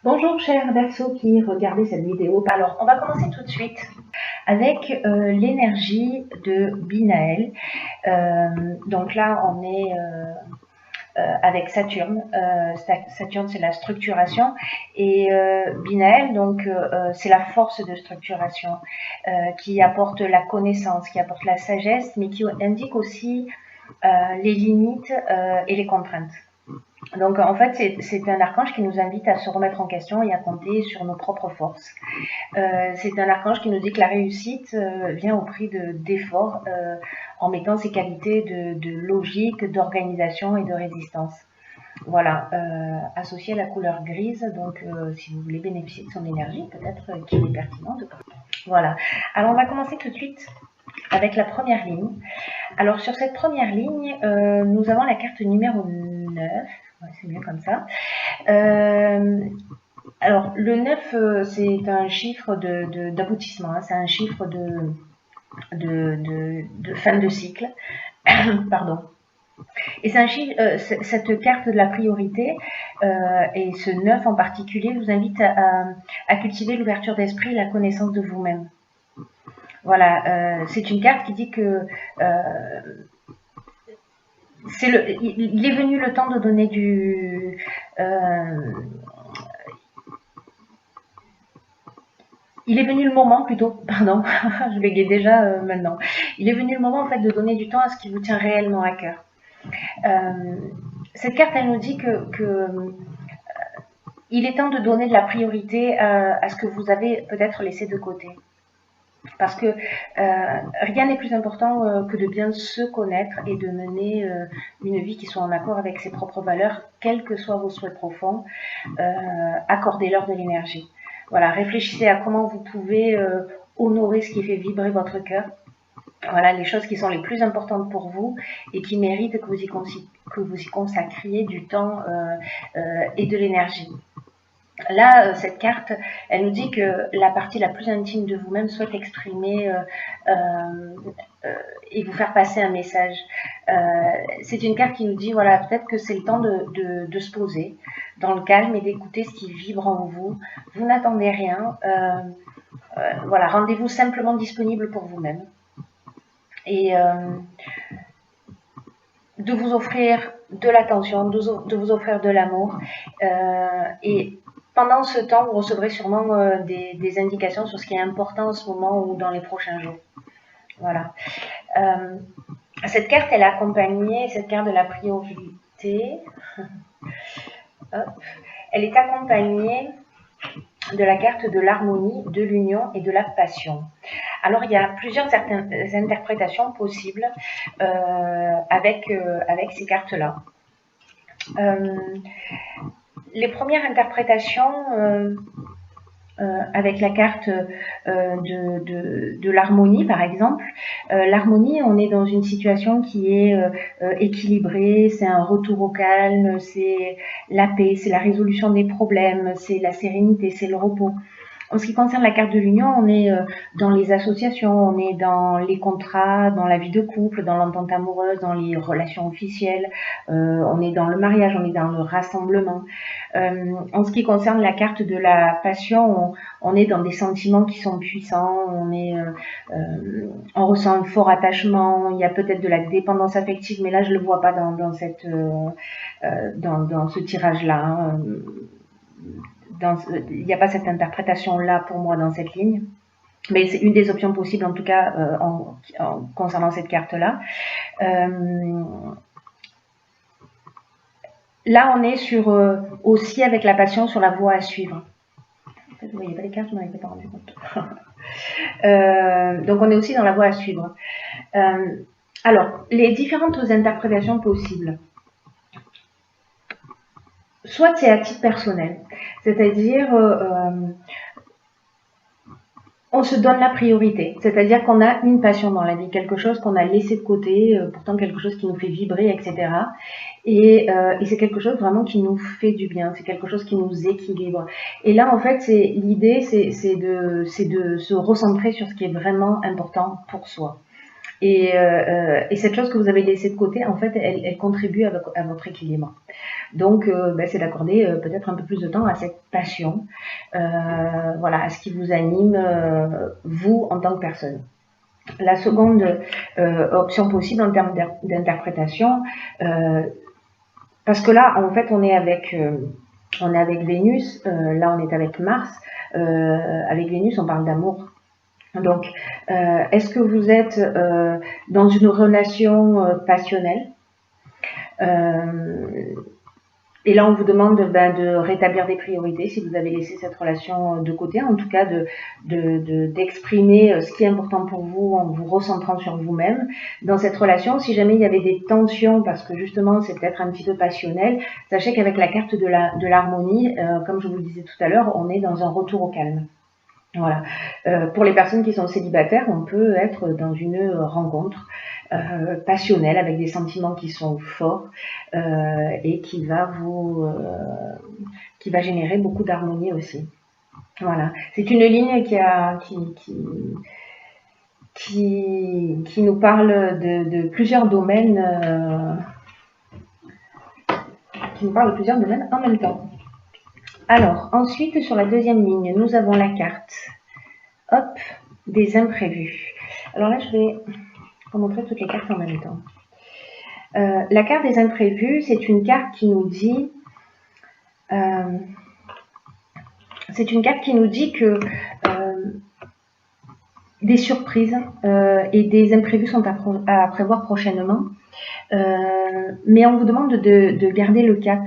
Bonjour chers Verseaux qui regardez cette vidéo. Alors on va commencer tout de suite avec l'énergie de Binaël. Donc là on est avec Saturne. Saturne c'est la structuration et Binaël donc c'est la force de structuration qui apporte la connaissance, qui apporte la sagesse, mais qui indique aussi les limites et les contraintes. Donc en fait, c'est un archange qui nous invite à se remettre en question et à compter sur nos propres forces. C'est un archange qui nous dit que la réussite vient au prix d'efforts en mettant ses qualités de logique, d'organisation et de résistance. Voilà, associé à la couleur grise, donc si vous voulez bénéficier de son énergie, peut-être qu'il est pertinent de parler. Voilà, alors on va commencer tout de suite avec la première ligne. Alors sur cette première ligne, nous avons la carte numéro 9. Ouais, c'est mieux comme ça. Alors, le 9, c'est un chiffre d'aboutissement, hein, c'est un chiffre de fin de cycle. Pardon. Et c'est un chiffre, cette carte de la priorité, et ce 9 en particulier, vous invite à cultiver l'ouverture d'esprit et la connaissance de vous-même. Voilà, c'est une carte qui dit que il est venu le temps de donner il est venu le moment plutôt, pardon, je bégaye déjà maintenant. Il est venu le moment en fait de donner du temps à ce qui vous tient réellement à cœur. Cette carte, elle nous dit que il est temps de donner de la priorité à ce que vous avez peut-être laissé de côté. Parce que rien n'est plus important que de bien se connaître et de mener une vie qui soit en accord avec ses propres valeurs, quels que soient vos souhaits profonds. Accordez-leur de l'énergie. Voilà, réfléchissez à comment vous pouvez honorer ce qui fait vibrer votre cœur. Voilà, les choses qui sont les plus importantes pour vous et qui méritent que vous y consacriez du temps et de l'énergie. Là, cette carte, elle nous dit que la partie la plus intime de vous-même souhaite exprimer et vous faire passer un message. C'est une carte qui nous dit, voilà, peut-être que c'est le temps de se poser dans le calme et d'écouter ce qui vibre en vous. Vous n'attendez rien. Voilà, rendez-vous simplement disponible pour vous-même. Et de vous offrir de l'attention, de vous offrir de l'amour. Et pendant ce temps, vous recevrez sûrement des indications sur ce qui est important en ce moment ou dans les prochains jours. Voilà. Cette carte, elle est accompagnée, cette carte de la priorité, elle est accompagnée de la carte de l'harmonie, de l'union et de la passion. Alors, il y a plusieurs interprétations possibles avec ces cartes-là. Les premières interprétations avec la carte de l'harmonie, par exemple. L'harmonie, on est dans une situation qui est équilibrée, c'est un retour au calme, c'est la paix, c'est la résolution des problèmes, c'est la sérénité, c'est le repos. En ce qui concerne la carte de l'union, on est dans les associations, on est dans les contrats, dans la vie de couple, dans l'entente amoureuse, dans les relations officielles, on est dans le mariage, on est dans le rassemblement. En ce qui concerne la carte de la passion, on est dans des sentiments qui sont puissants, on ressent un fort attachement, il y a peut-être de la dépendance affective, mais là je le vois pas dans ce tirage-là. Hein. Il n'y a pas cette interprétation-là pour moi dans cette ligne. Mais c'est une des options possibles, en tout cas, concernant cette carte-là. Là, on est sur aussi avec la passion sur la voie à suivre. Vous ne voyez pas les cartes, je n'en avais pas rendu compte. Donc, on est aussi dans la voie à suivre. Alors, les différentes interprétations possibles. Soit c'est à titre personnel, c'est-à-dire on se donne la priorité, c'est-à-dire qu'on a une passion dans la vie, quelque chose qu'on a laissé de côté, pourtant quelque chose qui nous fait vibrer, etc. Et c'est quelque chose vraiment qui nous fait du bien, c'est quelque chose qui nous équilibre. Et là, en fait, l'idée, c'est de se recentrer sur ce qui est vraiment important pour soi. Et cette chose que vous avez laissée de côté, en fait, elle contribue à votre équilibre. Donc, c'est d'accorder peut-être un peu plus de temps à cette passion, voilà, à ce qui vous anime, vous, en tant que personne. La seconde option possible en termes d'interprétation, parce que là, en fait, on est avec Vénus, là on est avec Mars. Avec Vénus, on parle d'amour. Donc, est-ce que vous êtes dans une relation passionnelle? Et là, on vous demande de rétablir des priorités si vous avez laissé cette relation de côté, en tout cas d'exprimer ce qui est important pour vous en vous recentrant sur vous-même dans cette relation. Si jamais il y avait des tensions, parce que justement c'est peut-être un petit peu passionnel, sachez qu'avec la carte de l'harmonie, comme je vous le disais tout à l'heure, on est dans un retour au calme. Voilà. Pour les personnes qui sont célibataires, on peut être dans une rencontre passionnelle avec des sentiments qui sont forts et qui va générer beaucoup d'harmonie aussi. Voilà. C'est une ligne qui nous parle de plusieurs domaines, en même temps. Alors, ensuite, sur la deuxième ligne, nous avons la carte, hop, des imprévus. Alors là, je vais vous montrer toutes les cartes en même temps. La carte des imprévus, c'est une carte qui nous dit, que des surprises et des imprévus sont à prévoir prochainement, mais on vous demande de garder le cap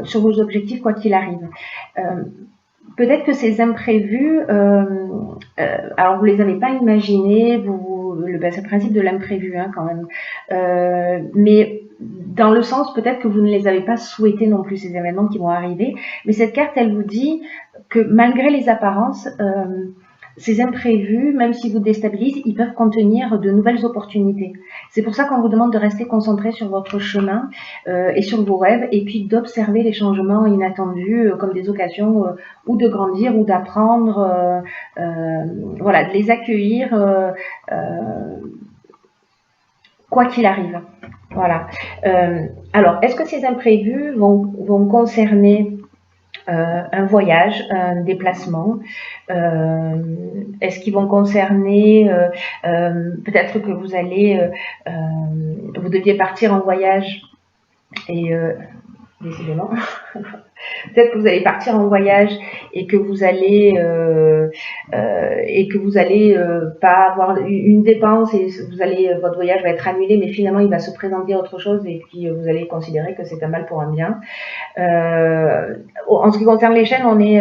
sur vos objectifs quoi qu'il arrive. Peut-être que ces imprévus, alors vous les avez pas imaginés, c'est le principe de l'imprévu quand même, mais dans le sens peut-être que vous ne les avez pas souhaités non plus, ces événements qui vont arriver, mais cette carte elle vous dit que malgré les apparences, ces imprévus, même s'ils vous déstabilisent, ils peuvent contenir de nouvelles opportunités. C'est pour ça qu'on vous demande de rester concentré sur votre chemin et sur vos rêves, et puis d'observer les changements inattendus comme des occasions ou de grandir ou d'apprendre, voilà, de les accueillir quoi qu'il arrive. Voilà. Alors, est-ce que ces imprévus vont concerner un voyage, un déplacement, est-ce qu'ils vont concerner peut-être que vous deviez partir en voyage et décidément peut-être que vous allez partir en voyage et que vous allez pas avoir une dépense et votre voyage va être annulé, mais finalement il va se présenter autre chose et puis vous allez considérer que c'est un mal pour un bien. En ce qui concerne les chaînes, on est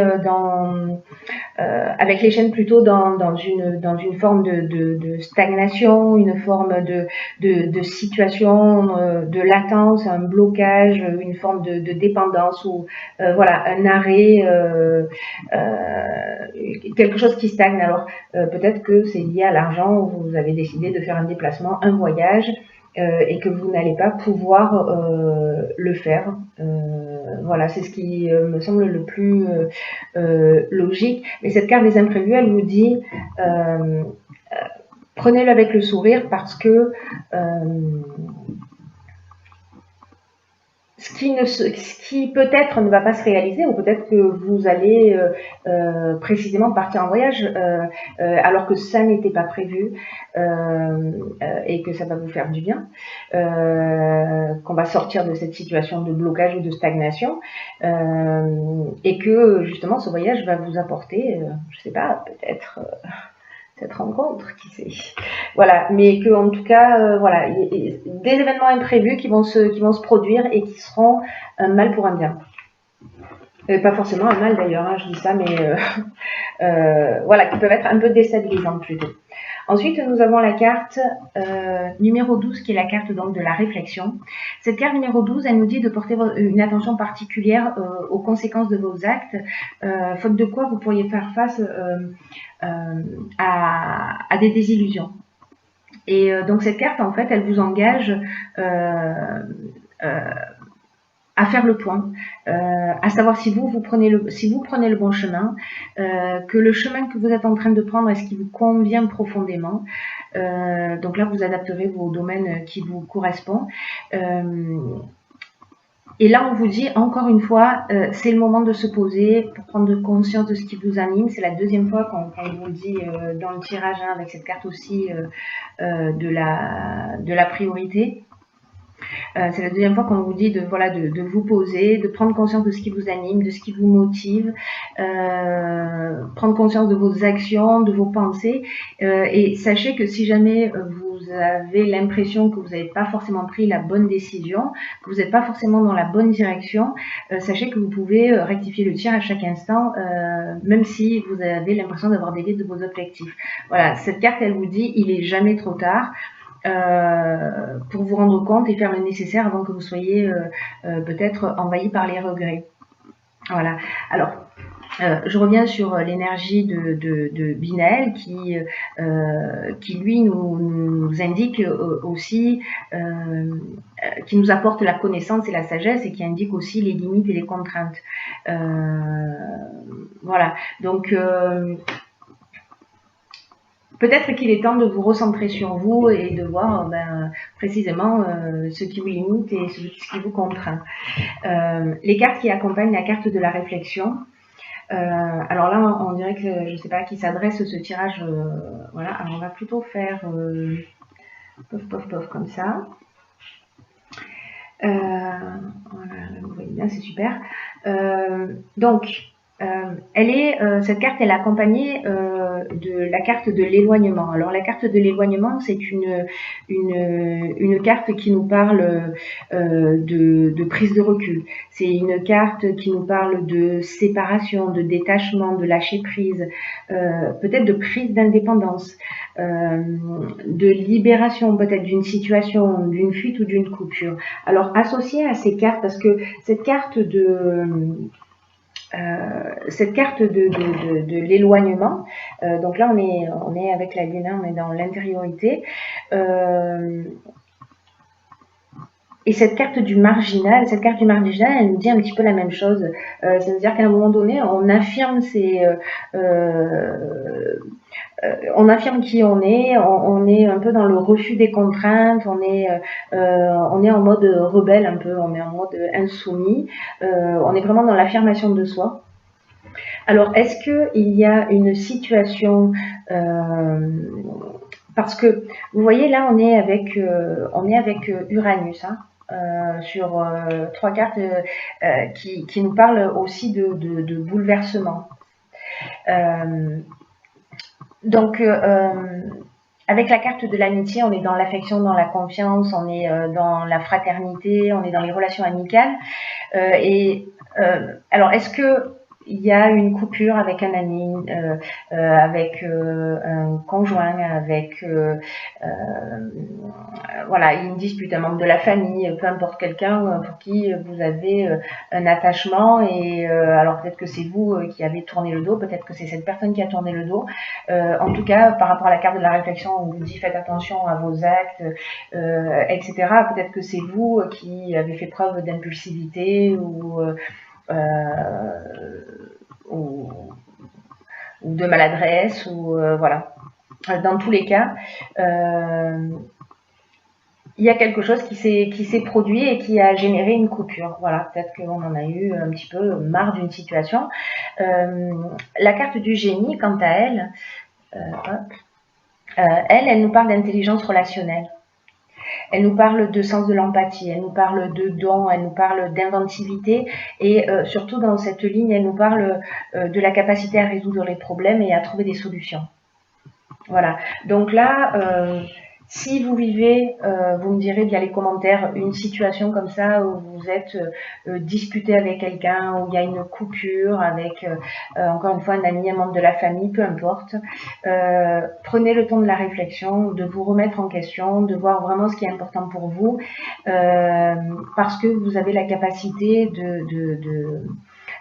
avec les chaînes plutôt dans une forme de stagnation, une forme de situation de latence, un blocage, une forme de dépendance ou voilà, un arrêt, quelque chose qui stagne. Alors peut-être que c'est lié à l'argent, où vous avez décidé de faire un déplacement, un voyage, et que vous n'allez pas pouvoir le faire. Voilà, c'est ce qui me semble le plus logique. Mais cette carte des imprévus, elle vous dit prenez-le avec le sourire parce que ce qui peut-être ne va pas se réaliser, ou peut-être que vous allez précisément partir en voyage alors que ça n'était pas prévu et que ça va vous faire du bien, qu'on va sortir de cette situation de blocage ou de stagnation et que justement ce voyage va vous apporter, je sais pas, peut-être cette rencontre, qui sait. Voilà, mais que en tout cas, voilà, des événements imprévus qui vont se produire et qui seront un mal pour un bien. Pas forcément un mal d'ailleurs, hein, je dis ça, mais voilà, qui peuvent être un peu déstabilisantes plutôt. Ensuite, nous avons la carte numéro 12, qui est la carte donc de la réflexion. Cette carte numéro 12, elle nous dit de porter une attention particulière aux conséquences de vos actes, faute de quoi vous pourriez faire face à des désillusions. Et donc cette carte, en fait, elle vous engage à faire le point, à savoir si vous prenez le bon chemin, que le chemin que vous êtes en train de prendre, est-ce qu'il vous convient profondément. Donc là, vous adapterez vos domaines qui vous correspondent. Et là, on vous dit, encore une fois, c'est le moment de se poser pour prendre conscience de ce qui vous anime. C'est la deuxième fois qu'on vous le dit dans le tirage, hein, avec cette carte aussi de la priorité. C'est la deuxième fois qu'on vous dit de vous poser, de prendre conscience de ce qui vous anime, de ce qui vous motive, prendre conscience de vos actions, de vos pensées. Et sachez que si jamais vous avez l'impression que vous n'avez pas forcément pris la bonne décision, que vous n'êtes pas forcément dans la bonne direction, sachez que vous pouvez rectifier le tir à chaque instant, même si vous avez l'impression d'avoir dévié de vos objectifs. Voilà, cette carte, elle vous dit, il n'est jamais trop tard. Pour vous rendre compte et faire le nécessaire avant que vous soyez peut-être envahi par les regrets. Voilà. Alors, je reviens sur l'énergie de Binaël qui lui nous indique aussi, qui nous apporte la connaissance et la sagesse et qui indique aussi les limites et les contraintes. Voilà. Donc, peut-être qu'il est temps de vous recentrer sur vous et de voir précisément ce qui vous limite et ce qui vous contraint. Les cartes qui accompagnent la carte de la réflexion. Alors là, on dirait que, je ne sais pas à qui s'adresse ce tirage. Voilà, alors on va plutôt faire pof comme ça. Voilà, vous voyez bien, c'est super. Donc, cette carte, elle est accompagnée de la carte de l'éloignement. Alors la carte de l'éloignement, c'est une carte qui nous parle de prise de recul. C'est une carte qui nous parle de séparation, de détachement, de lâcher prise, peut-être de prise d'indépendance, de libération peut-être d'une situation, d'une fuite ou d'une coupure. Alors associée à ces cartes, parce que cette carte de l'éloignement, donc là on est avec la lune, on est dans l'intériorité, et cette carte du marginal, elle nous dit un petit peu la même chose. C'est-à-dire qu'à un moment donné, on affirme on affirme qui on est un peu dans le refus des contraintes, on est en mode rebelle un peu, on est en mode insoumis, on est vraiment dans l'affirmation de soi. Alors, est-ce qu'il y a une situation, parce que vous voyez là, on est avec Uranus, hein, sur 3 cartes qui nous parlent aussi de bouleversement. Donc, avec la carte de l'amitié, on est dans l'affection, dans la confiance, on est dans la fraternité, on est dans les relations amicales. Alors, est-ce que il y a une coupure avec un ami, avec un conjoint, avec voilà, une dispute, un membre de la famille, peu importe, quelqu'un pour qui vous avez un attachement, et alors peut-être que c'est vous qui avez tourné le dos, peut-être que c'est cette personne qui a tourné le dos. En tout cas, par rapport à la carte de la réflexion, on vous dit faites attention à vos actes, etc. Peut-être que c'est vous qui avez fait preuve d'impulsivité ou de maladresse, ou voilà. Dans tous les cas, il y a quelque chose qui s'est produit et qui a généré une coupure. Voilà, peut-être qu'on en a eu un petit peu marre d'une situation. La carte du génie, quant à elle, elle nous parle d'intelligence relationnelle. Elle nous parle de sens de l'empathie, elle nous parle de don, elle nous parle d'inventivité, et surtout dans cette ligne, elle nous parle de la capacité à résoudre les problèmes et à trouver des solutions. Voilà, donc là, si vous vivez, vous me direz via les commentaires, une situation comme ça où vous êtes disputé avec quelqu'un, où il y a une coupure avec, encore une fois, un ami, un membre de la famille, peu importe, prenez le temps de la réflexion, de vous remettre en question, de voir vraiment ce qui est important pour vous, parce que vous avez la capacité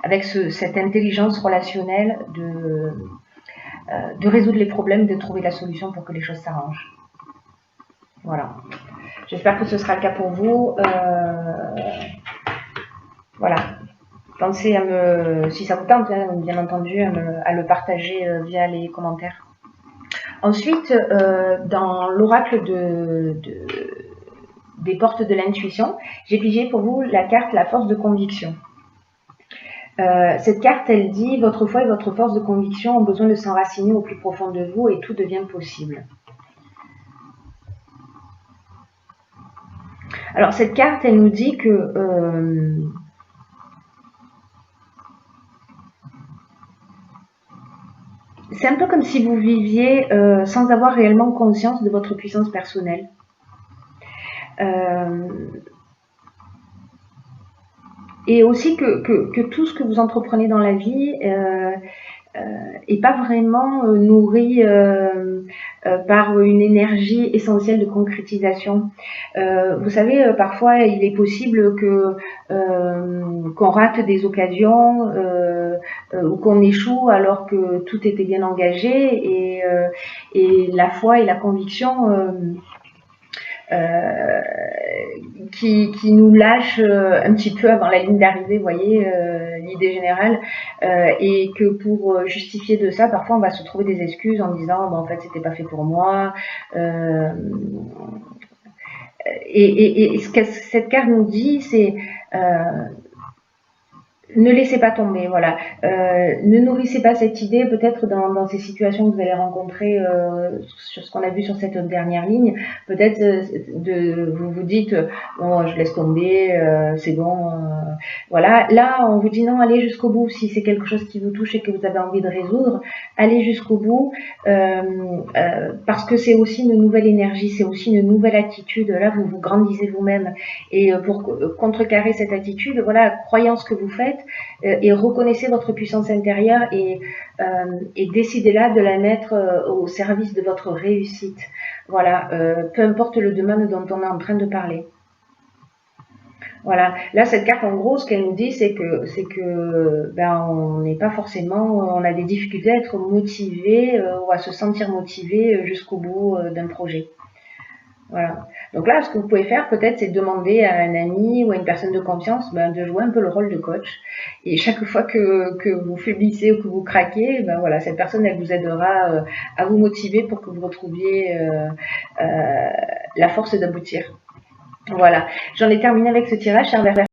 avec cette intelligence relationnelle de résoudre les problèmes, de trouver la solution pour que les choses s'arrangent. Voilà. J'espère que ce sera le cas pour vous. Voilà. Pensez à me, si ça vous tente, hein, bien entendu, à le partager via les commentaires. Ensuite, dans l'oracle des portes de l'intuition, j'ai pigé pour vous la carte La force de conviction. Cette carte, elle dit « Votre foi et votre force de conviction ont besoin de s'enraciner au plus profond de vous et tout devient possible ». Alors, cette carte, elle nous dit que c'est un peu comme si vous viviez sans avoir réellement conscience de votre puissance personnelle. Et aussi que tout ce que vous entreprenez dans la vie est pas vraiment nourri par une énergie essentielle de concrétisation. Vous savez, parfois il est possible que qu'on rate des occasions ou qu'on échoue alors que tout était bien engagé et la foi et la conviction qui nous lâche un petit peu avant la ligne d'arrivée, vous voyez, l'idée générale, et que pour justifier de ça, parfois on va se trouver des excuses en disant bon, en fait c'était pas fait pour moi. Et ce que cette carte nous dit, c'est ne laissez pas tomber, voilà. Ne nourrissez pas cette idée, peut-être dans ces situations que vous allez rencontrer sur ce qu'on a vu sur cette dernière ligne. Peut-être vous vous dites, bon, je laisse tomber, c'est bon. Voilà. Là, on vous dit non, allez jusqu'au bout. Si c'est quelque chose qui vous touche et que vous avez envie de résoudre, allez jusqu'au bout, parce que c'est aussi une nouvelle énergie, c'est aussi une nouvelle attitude. Là, vous vous grandissez vous-même. Et pour contrecarrer cette attitude, voilà, croyez en ce que vous faites, et reconnaissez votre puissance intérieure et décidez-là de la mettre au service de votre réussite. Voilà, peu importe le domaine dont on est en train de parler. Voilà, là cette carte en gros, ce qu'elle nous dit, c'est que ben, on n'est pas forcément, on a des difficultés à être motivé ou à se sentir motivé jusqu'au bout d'un projet. Voilà. Donc là, ce que vous pouvez faire peut-être, c'est demander à un ami ou à une personne de confiance de jouer un peu le rôle de coach. Et chaque fois que vous faiblissez ou que vous craquez, ben voilà, cette personne, elle vous aidera à vous motiver pour que vous retrouviez la force d'aboutir. Voilà. J'en ai terminé avec ce tirage.